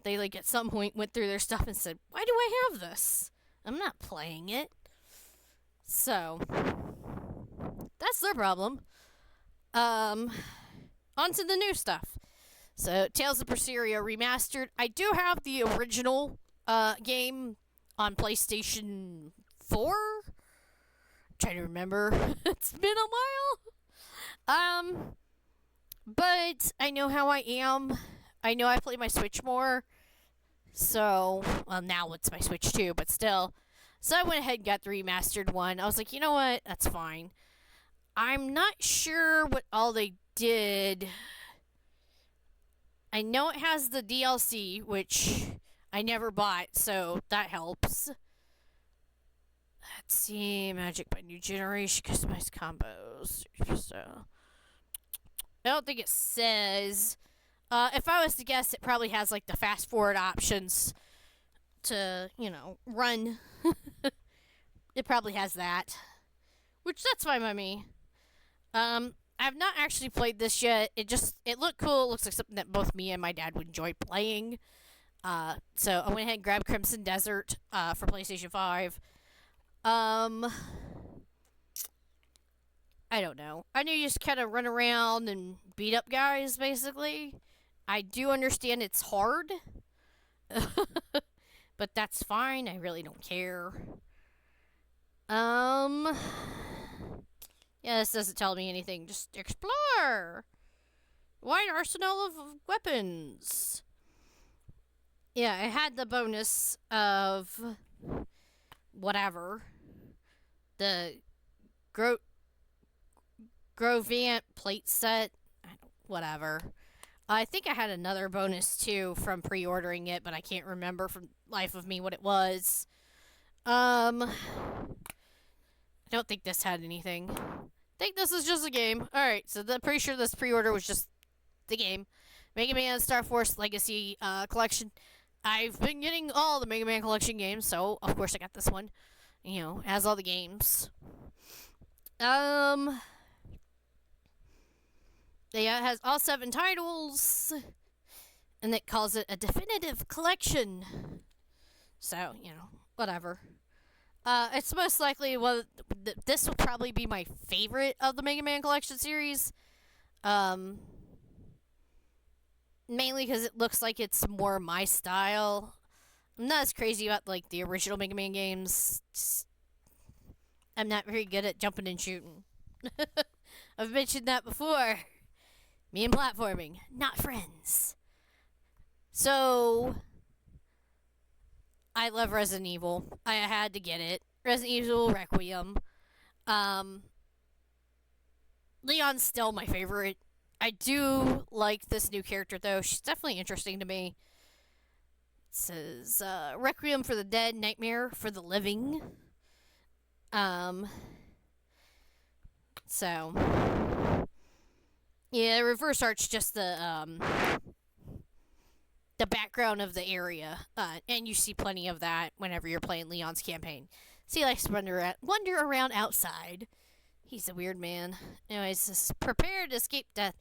They, like, at some point went through their stuff and said, why do I have this? I'm not playing it. So, that's their problem. On to the new stuff. So, Tales of Berseria Remastered. I do have the original game on PlayStation 4. I'm trying to remember. It's been a while. But I know how I am. I know I play my Switch more. So, well, now it's my Switch too, but still. So I went ahead and got the remastered one. I was like, you know what? That's fine. I'm not sure what all they did. I know it has the DLC, which I never bought, so that helps. Let's see. Magic by New Generation. Customized combos. So, I don't think it says. If I was to guess, it probably has, like, the fast forward options to, run. It probably has that. Which, that's fine by me. I've not actually played this yet. It looked cool. It looks like something that both me and my dad would enjoy playing. So I went ahead and grabbed Crimson Desert, for PlayStation 5. I don't know. I know you just kind of run around and beat up guys, basically. I do understand it's hard. But that's fine. I really don't care. Yeah, this doesn't tell me anything. Just explore. Wide arsenal of weapons. Yeah, I had the bonus of whatever. The Grovant plate set. Whatever. I think I had another bonus too from pre-ordering it, but I can't remember from life of me what it was. I don't think this had anything. I think this is just a game. Alright, so I'm pretty sure this pre-order was just the game. Mega Man Star Force Legacy Collection. I've been getting all the Mega Man Collection games, so of course I got this one. It has all the games. Yeah, it has all 7 titles, and it calls it a definitive collection. So, whatever. It's most likely, this will probably be my favorite of the Mega Man Collection series. Mainly because it looks like it's more my style. I'm not as crazy about, like, the original Mega Man games. I'm not very good at jumping and shooting. I've mentioned that before. Me and platforming, not friends. So, I love Resident Evil. I had to get it. Resident Evil Requiem. Leon's still my favorite. I do like this new character, though. She's definitely interesting to me. It says, Requiem for the Dead, Nightmare for the Living. So, yeah, reverse art's just the background of the area, and you see plenty of that whenever you're playing Leon's campaign. So he likes to wander around outside. He's a weird man. Anyways, just prepare to escape death.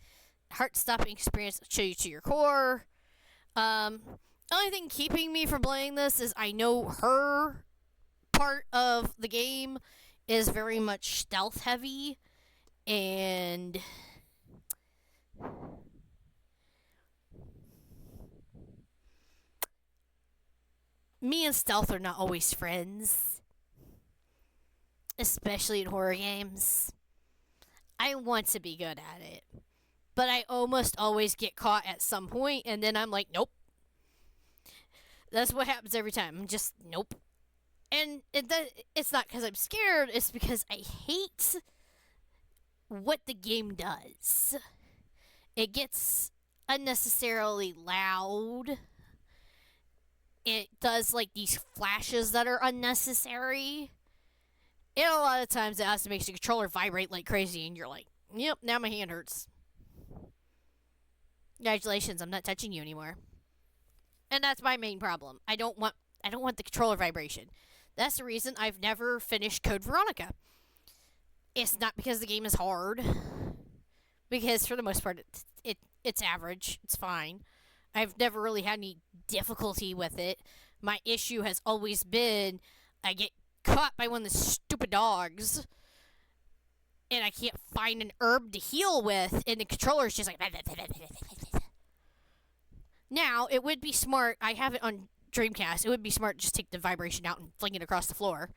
Heart-stopping experience that chill you to your core. Only thing keeping me from playing this is I know her part of the game is very much stealth heavy, and me and stealth are not always friends, especially in horror games. I want to be good at it, but I almost always get caught at some point, and then I'm like, nope. That's what happens every time. I'm just, nope. And it's not because I'm scared, it's because I hate what the game does. It gets unnecessarily loud. It does, like, these flashes that are unnecessary. And a lot of times it also makes the controller vibrate like crazy, and you're like, yep, now my hand hurts. Congratulations, I'm not touching you anymore. And that's my main problem. I don't want the controller vibration. That's the reason I've never finished Code Veronica. It's not because the game is hard, because for the most part it's average. It's fine. I've never really had any difficulty with it. My issue has always been I get caught by one of the stupid dogs and I can't find an herb to heal with, and the controller's just like. Now, it would be smart. I have it on Dreamcast. It would be smart to just take the vibration out and fling it across the floor.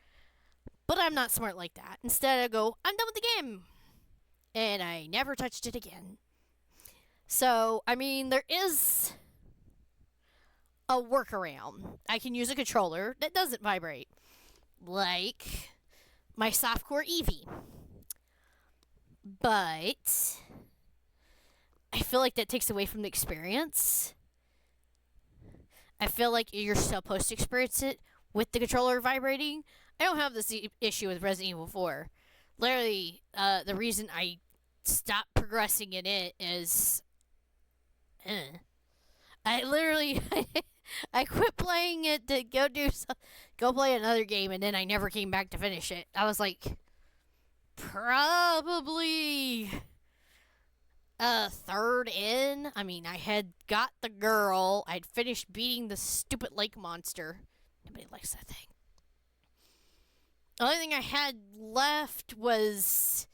But I'm not smart like that. Instead, I go, I'm done with the game. And I never touched it again. So, I mean, there is a workaround. I can use a controller that doesn't vibrate. Like my softcore Eevee. But I feel like that takes away from the experience. I feel like you're supposed to experience it with the controller vibrating. I don't have this issue with Resident Evil 4. Literally, the reason I stopped progressing in it is... I literally... I quit playing it to go play another game, and then I never came back to finish it. I was like... Probably... third in. I mean, I had got the girl. I'd finished beating the stupid lake monster. Nobody likes that thing. The only thing I had left was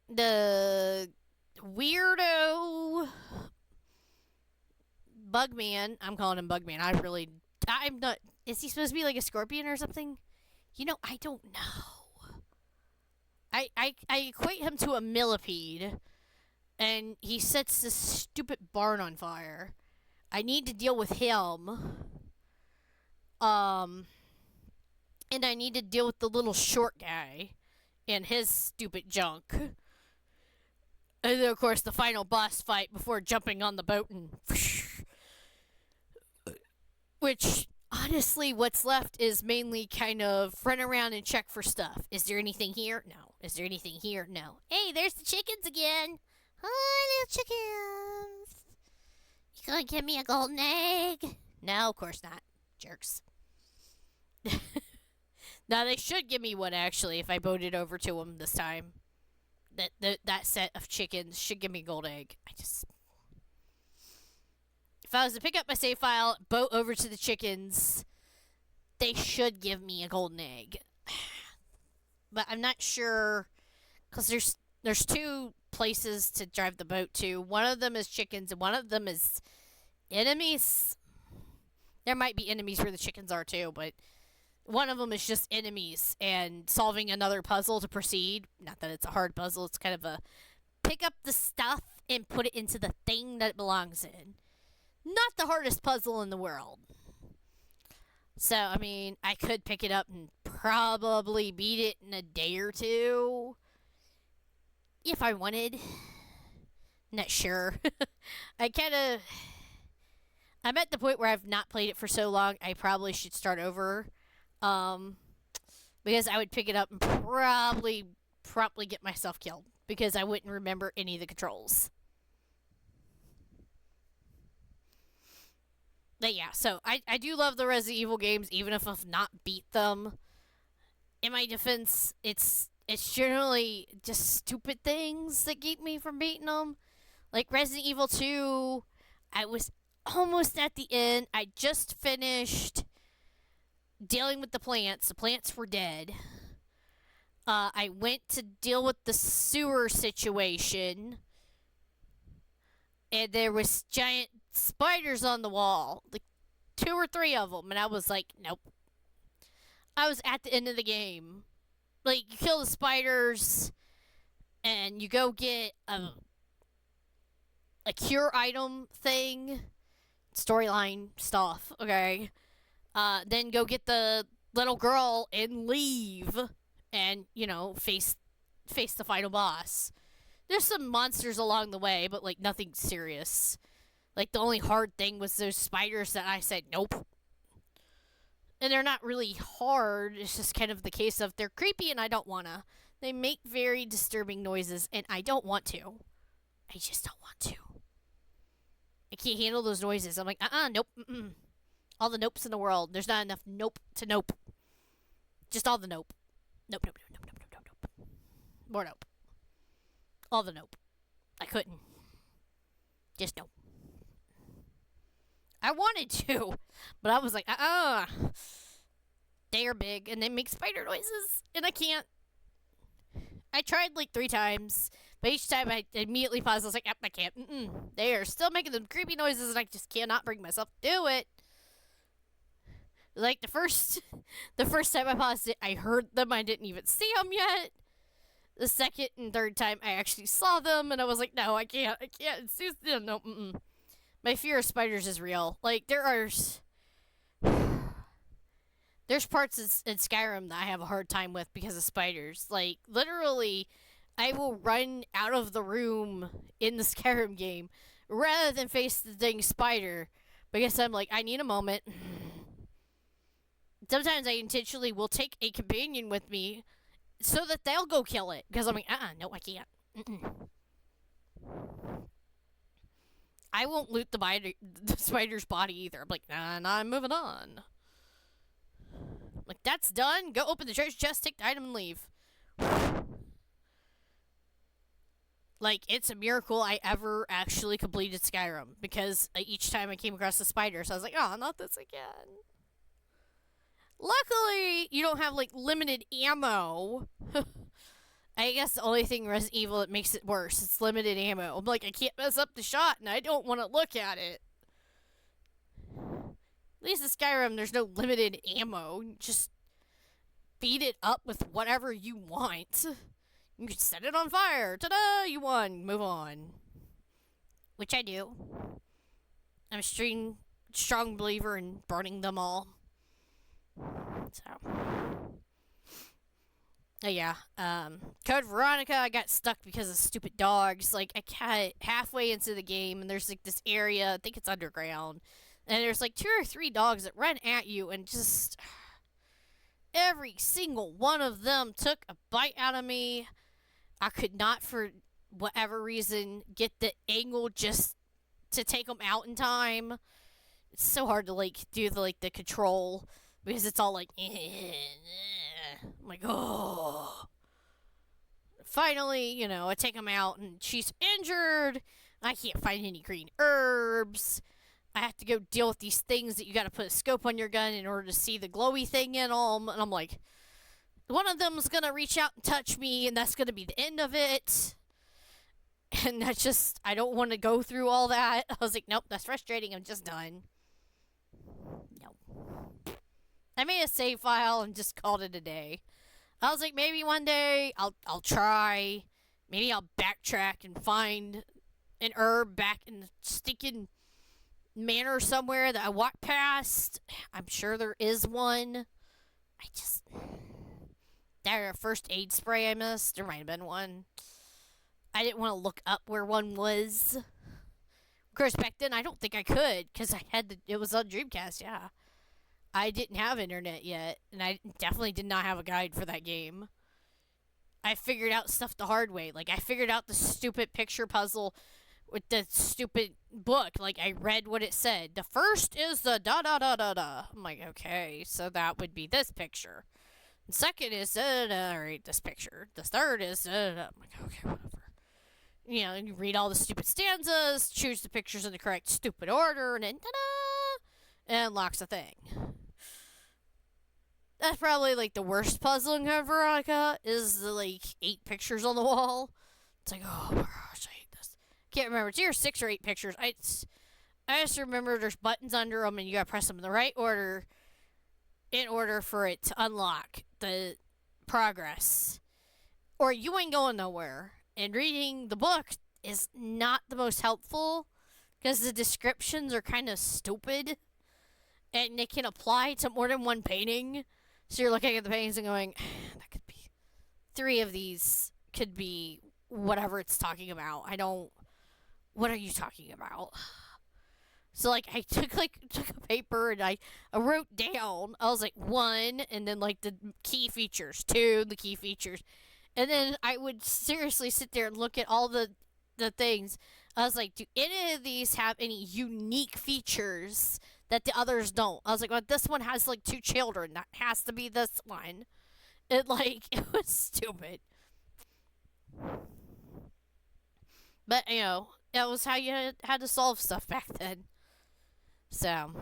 the weirdo Bugman. I'm calling him Bugman. I'm not. Is he supposed to be like a scorpion or something? You know, I don't know. I equate him to a millipede. And he sets this stupid barn on fire. I need to deal with him. And I need to deal with the little short guy and his stupid junk. And then, of course, the final boss fight before jumping on the boat and... Which, honestly, what's left is mainly kind of run around and check for stuff. Is there anything here? No. Is there anything here? No. Hey, there's the chickens again. Hi, little chickens. You gonna give me a golden egg? No, of course not. Jerks. Now, they should give me one, actually, if I boated over to them this time. That set of chickens should give me a gold egg. If I was to pick up my save file, boat over to the chickens, they should give me a golden egg. But I'm not sure, because there's two places to drive the boat to. One of them is chickens, and one of them is enemies. There might be enemies where the chickens are too, but one of them is just enemies and solving another puzzle to proceed. Not that it's a hard puzzle. It's kind of a pick up the stuff and put it into the thing that it belongs in. Not the hardest puzzle in the world. So, I mean, I could pick it up and probably beat it in a day or two. If I wanted. Not sure. I'm at the point where I've not played it for so long, I probably should start over. Because I would pick it up and probably get myself killed. Because I wouldn't remember any of the controls. But yeah, so I do love the Resident Evil games, even if I've not beat them. In my defense, it's generally just stupid things that keep me from beating them. Like Resident Evil 2, I was almost at the end. I just finished dealing with the plants. The plants were dead. I went to deal with the sewer situation. And there was giant spiders on the wall. Like 2 or 3 of them. And I was like, nope. I was at the end of the game. Like, you kill the spiders, and you go get a cure item thing, storyline stuff, okay? Then go get the little girl and leave, and, face the final boss. There's some monsters along the way, but, like, nothing serious. Like, the only hard thing was those spiders that I said, nope. And they're not really hard. It's just kind of the case of they're creepy and I don't want to. They make very disturbing noises and I don't want to. I just don't want to. I can't handle those noises. I'm like, nope. Mm-mm. All the nopes in the world. There's not enough nope to nope. Just all the nope. Nope, nope, nope, nope, nope, nope, nope. More nope. All the nope. I couldn't. Just nope. I wanted to, but I was like, They are big and they make spider noises, and I can't. I tried like 3 times, but each time I immediately paused. I was like, I can't. They are still making them creepy noises, and I just cannot bring myself to do it. Like the first time I paused it, I heard them. I didn't even see them yet. The second and third time, I actually saw them, and I was like, no, I can't. It's just, no. My fear of spiders is real. Like there's parts in Skyrim that I have a hard time with because of spiders. Like literally, I will run out of the room in the Skyrim game rather than face the dang spider because I'm like, I need a moment. Sometimes I intentionally will take a companion with me so that they'll go kill it. Because I'm like, no, I can't. I won't loot the spider's body either. I'm like, nah, I'm moving on. Like, that's done. Go open the treasure chest, take the item, and leave. Like, it's a miracle I ever actually completed Skyrim. Because each time I came across the spider, so I was like, not this again. Luckily, you don't have, like, limited ammo. I guess the only thing in Resident Evil that makes it worse, it's limited ammo. I'm like, I can't mess up the shot, and I don't want to look at it. At least in Skyrim, there's no limited ammo. You just beat it up with whatever you want. You can set it on fire. Ta-da! You won. Move on. Which I do. I'm a strong believer in burning them all. So, yeah. Code Veronica, I got stuck because of stupid dogs. Like, I got halfway into the game, and there's like this area, I think it's underground, and there's like 2 or 3 dogs that run at you, and just every single one of them took a bite out of me. I could not, for whatever reason, get the angle just to take them out in time. It's so hard to like do the control. Because it's all like, I'm like, oh. Finally, I take him out, and she's injured. I can't find any green herbs. I have to go deal with these things that you got to put a scope on your gun in order to see the glowy thing in them. And I'm like, one of them's going to reach out and touch me, and that's going to be the end of it. And that's just, I don't want to go through all that. I was like, nope, that's frustrating. I'm just done. No. I made a save file and just called it a day. I was like, maybe one day I'll try. Maybe I'll backtrack and find an herb back in the stinking manor somewhere that I walked past. I'm sure there is one. That first aid spray I missed. There might have been one. I didn't want to look up where one was. Of course, back then I don't think I could because it was on Dreamcast, yeah. I didn't have internet yet, and I definitely did not have a guide for that game. I figured out stuff the hard way. Like, I figured out the stupid picture puzzle with the stupid book. Like, I read what it said. The first is the da-da-da-da-da. I'm like, okay, so that would be this picture. The second is, alright, this picture. The third is, I'm like, okay, whatever. You read all the stupid stanzas, choose the pictures in the correct stupid order, and then, ta-da! And unlocks the thing. That's probably, like, the worst puzzle in Code Veronica is the, 8 pictures on the wall. It's like, oh my gosh, I hate this. Can't remember. It's either 6 or 8 pictures. I just remember there's buttons under them, and you gotta press them in the right order in order for it to unlock the progress. Or you ain't going nowhere. And reading the book is not the most helpful because the descriptions are kind of stupid. And they can apply to more than one painting. So you're looking at the paintings and going, that could be 3 of these could be whatever it's talking about. What are you talking about? So, I took a paper and I wrote down, I was like, 1, and then, the key features, 2, the key features. And then I would seriously sit there and look at all the things. I was like, do any of these have any unique features that the others don't? I was like, well, this one has like 2 children. That has to be this one. It was stupid. But, that was how you had to solve stuff back then. So,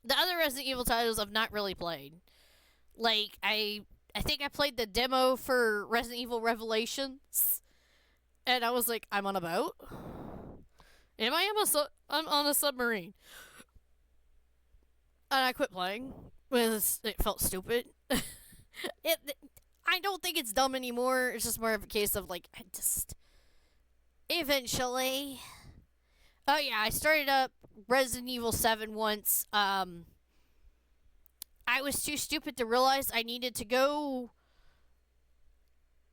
the other Resident Evil titles I've not really played. Like, I think I played the demo for Resident Evil Revelations. And I was like, I'm on a boat? I'm on a submarine. And I quit playing because it felt stupid. I don't think it's dumb anymore. It's just more of a case of like, eventually. Oh yeah, I started up Resident Evil 7 once. I was too stupid to realize I needed to go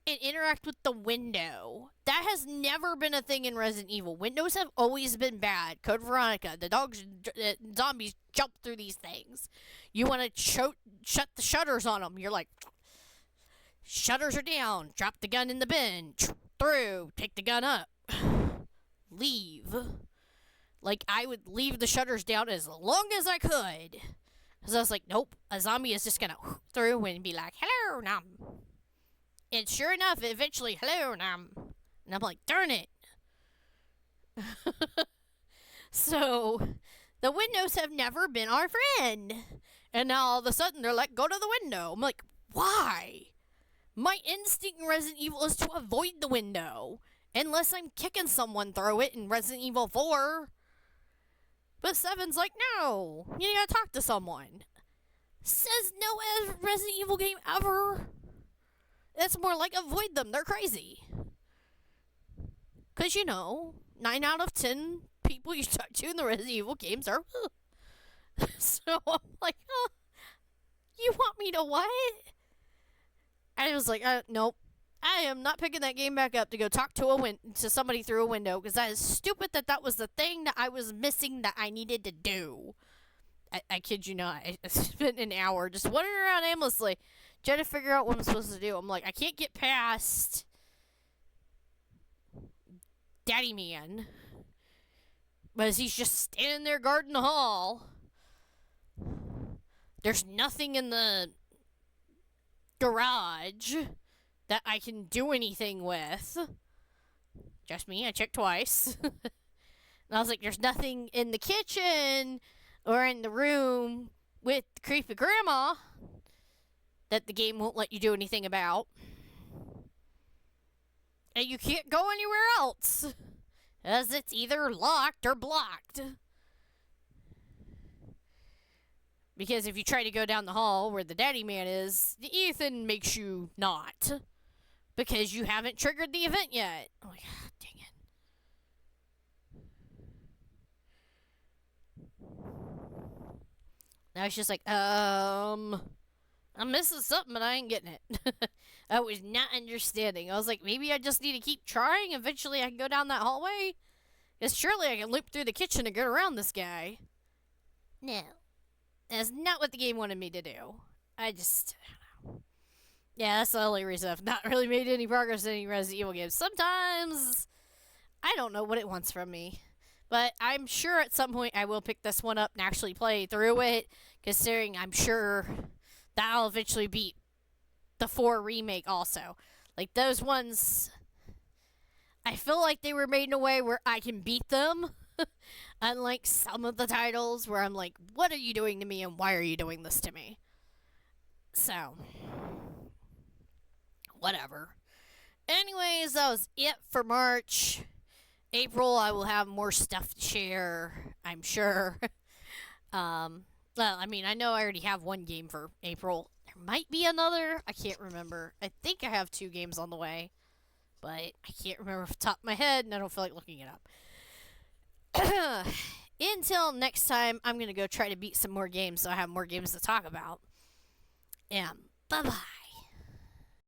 and interact with the window. That has never been a thing in Resident Evil. Windows have always been bad. Code Veronica, the zombies jump through these things. You want to shut the shutters on them. You're like, shutters are down. Drop the gun in the bin. Through. Take the gun up. Leave. Like, I would leave the shutters down as long as I could. Because I was like, nope. A zombie is just going to through and be like, hello, Nam. And sure enough, eventually, hello, Nam. And I'm like, darn it. So, the windows have never been our friend. And now all of a sudden, they're like, go to the window. I'm like, why? My instinct in Resident Evil is to avoid the window. Unless I'm kicking someone through it in Resident Evil 4. But 7's like, no. You gotta talk to someone. Says no Resident Evil game ever. It's more like avoid them. They're crazy. Because, 9 out of 10 people you talk to in the Resident Evil games are... So I'm like, you want me to what? I was like, nope. I am not picking that game back up to go talk to somebody through a window, because that is stupid that was the thing that I was missing that I needed to do. I kid you not. I spent an hour just wandering around aimlessly trying to figure out what I'm supposed to do. I'm like, I can't get past Daddy Man, but he's just standing there guarding the hall. There's nothing in the garage that I can do anything with. Just me, I checked twice. And I was like, there's nothing in the kitchen or in the room with the creepy grandma that the game won't let you do anything about. And you can't go anywhere else, as it's either locked or blocked. Because if you try to go down the hall where the Daddy Man is, Ethan makes you not. Because you haven't triggered the event yet. I'm like, dang it. Now it's just like, I'm missing something, but I ain't getting it. I was not understanding. I was like, maybe I just need to keep trying. Eventually I can go down that hallway. Because surely I can loop through the kitchen and get around this guy. No. That's not what the game wanted me to do. I don't know. Yeah, that's the only reason I've not really made any progress in any Resident Evil games. Sometimes I don't know what it wants from me. But I'm sure at some point I will pick this one up and actually play through it. Considering I'm sure that I'll eventually beat the 4 remake also. Like, those ones, I feel like they were made in a way where I can beat them. Unlike some of the titles where I'm like, what are you doing to me and why are you doing this to me? So, whatever. Anyways, that was it for March. April, I will have more stuff to share, I'm sure. Well, I mean, I know I already have one game for April. There might be another. I can't remember. I think I have 2 games on the way. But I can't remember off the top of my head, and I don't feel like looking it up. Until next time, I'm going to go try to beat some more games so I have more games to talk about. And bye-bye.